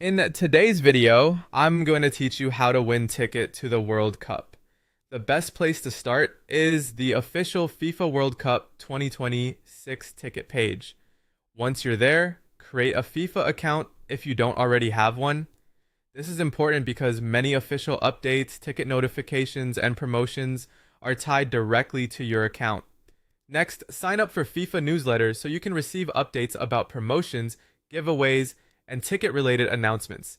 In today's video, I'm going to teach you how to win ticket to the World Cup. The best place to start is the official FIFA World Cup 2026 ticket page. Once you're there, create a FIFA account if you don't already have one. This is important because many official updates, ticket notifications, and promotions are tied directly to your account. Next, sign up for FIFA newsletters so you can receive updates about promotions, giveaways, and ticket-related announcements.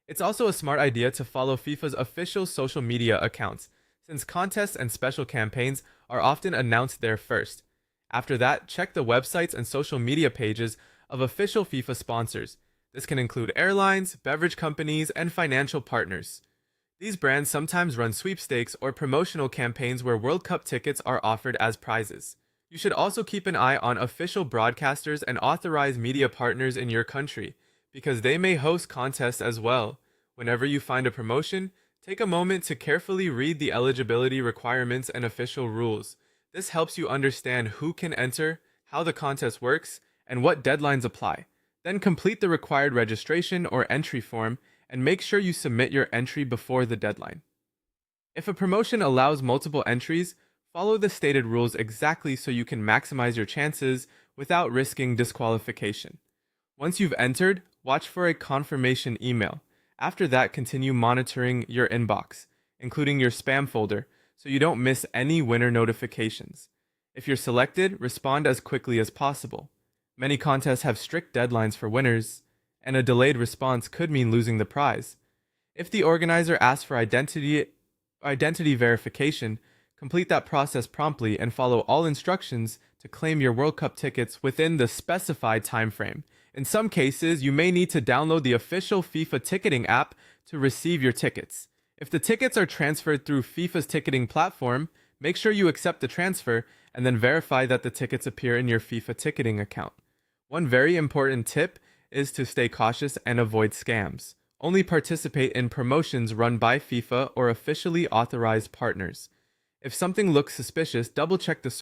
It's also a smart idea to follow FIFA's official social media accounts, since contests and special campaigns are often announced there first. After that, check the websites and social media pages of official FIFA sponsors. This can include airlines, beverage companies, and financial partners. These brands sometimes run sweepstakes or promotional campaigns where World Cup tickets are offered as prizes. You should also keep an eye on official broadcasters and authorized media partners in your country, because they may host contests as well. Whenever you find a promotion, take a moment to carefully read the eligibility requirements and official rules. This helps you understand who can enter, how the contest works, and what deadlines apply. Then complete the required registration or entry form and make sure you submit your entry before the deadline. If a promotion allows multiple entries, follow the stated rules exactly so you can maximize your chances without risking disqualification. Once you've entered, watch for a confirmation email. After that, continue monitoring your inbox, including your spam folder, so you don't miss any winner notifications. If you're selected, respond as quickly as possible. Many contests have strict deadlines for winners, and a delayed response could mean losing the prize. If the organizer asks for identity verification, complete that process promptly and follow all instructions to claim your World Cup tickets within the specified time frame. In some cases, you may need to download the official FIFA ticketing app to receive your tickets. If the tickets are transferred through FIFA's ticketing platform, make sure you accept the transfer and then verify that the tickets appear in your FIFA ticketing account. One very important tip is to stay cautious and avoid scams. Only participate in promotions run by FIFA or officially authorized partners. If something looks suspicious, double-check the